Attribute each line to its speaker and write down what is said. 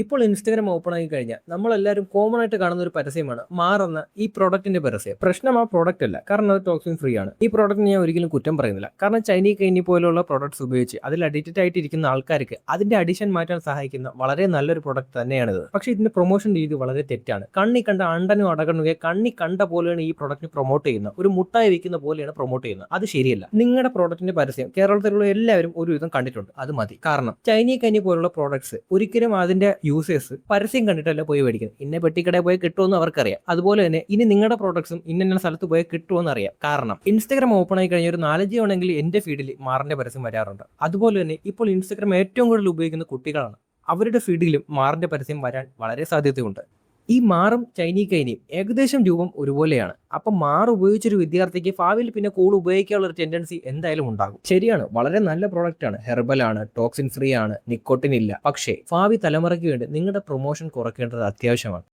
Speaker 1: ഇപ്പോൾ Instagram open ആയി കഴിഞ്ഞാൽ നമ്മളെല്ലാവരും കോമൺ ആയിട്ട് കാണുന്ന ഒരു പരസ്യമാണ് മാറുന്ന ഈ പ്രോഡക്റ്റിന്റെ പരസ്യം. പ്രശ്നം ആ പ്രോഡക്റ്റ് അല്ല, കാരണം അത് ടോക്സിൻ ഫ്രീ ആണ്. ഈ പ്രോഡക്റ്റ് ഞാൻ ഒരിക്കലും കുറ്റം പറയുന്നില്ല, കാരണം ചൈനീ കൈനി പോലുള്ള പ്രോഡക്ട്സ് ഉപയോഗിച്ച് അതിൽ അഡിക്റ്റഡ് ആയിട്ടിരിക്കുന്ന ആൾക്കാർക്ക് അതിന്റെ അഡിഷൻ മാറ്റാൻ സഹായിക്കുന്ന വളരെ നല്ലൊരു പ്രോഡക്റ്റ് തന്നെയാണിത്. പക്ഷേ ഇതിന്റെ പ്രൊമോഷൻ രീതി വളരെ തെറ്റാണ്. കണ്ണി കണ്ട അണ്ടനും അടകണുകയെ കണ്ണി കണ്ട പോലെയാണ് ഈ പ്രോഡക്റ്റ് പ്രൊമോട്ട് ചെയ്യുന്നത്. ഒരു മുട്ടായി വിൽക്കുന്ന പോലെയാണ് പ്രൊമോട്ട് ചെയ്യുന്നത്. അത് ശരിയല്ല. നിങ്ങളുടെ പ്രോഡക്റ്റിന്റെ പരസ്യം കേരളത്തിലുള്ള എല്ലാവരും ഒരുവിധം കണ്ടിട്ടുണ്ട്, അത് മതി. കാരണം ചൈനീ കൈനി പോലുള്ള പ്രോഡക്ട്സ് ഒരിക്കലും അതിന്റെ യൂസേഴ്സ് പരസ്യം കണ്ടിട്ടല്ല പോയി മേടിക്കുന്നത്. ഇന്ന പെട്ടിക്കടയിൽ പോയി കിട്ടുമെന്ന് അവർക്കറിയാം. അതുപോലെ തന്നെ ഇനി നിങ്ങളുടെ പ്രോഡക്ട്സും ഇന്ന സ്ഥലത്ത് പോയി കിട്ടുമെന്ന് അറിയാം. കാരണം ഇൻസ്റ്റാഗ്രാം ഓപ്പൺ ആയി കഴിഞ്ഞ ഒരു 4G ആണെങ്കിൽ എന്റെ ഫീഡിൽ മാറിന്റെ പരസ്യം വരാറുണ്ട്. അതുപോലെ തന്നെ ഇപ്പോൾ ഇൻസ്റ്റാഗ്രാം ഏറ്റവും കൂടുതൽ ഉപയോഗിക്കുന്ന കുട്ടികളാണ്. അവരുടെ ഫീഡിലും മാറിന്റെ പരസ്യം വരാൻ വളരെ സാധ്യതയുണ്ട്. ഈ മാറും ചൈനീ കൈനിയും ഏകദേശം രൂപം ഒരുപോലെയാണ്. അപ്പം മാറ് ഉപയോഗിച്ചൊരു വിദ്യാർത്ഥിക്ക് ഭാവിയിൽ പിന്നെ കൂടുതൽ ഉപയോഗിക്കാനുള്ള ഒരു ടെൻഡൻസി എന്തായാലും ഉണ്ടാകും. ശരിയാണ്, വളരെ നല്ല പ്രോഡക്റ്റ് ആണ്, ഹെർബൽ ആണ്, ടോക്സിൻ ഫ്രീ ആണ്, നിക്കോട്ടിൻ ഇല്ല. പക്ഷേ ഭാവി തലമുറയ്ക്ക് വേണ്ടി നിങ്ങളുടെ പ്രൊമോഷൻ കുറയ്ക്കേണ്ടത് അത്യാവശ്യമാണ്.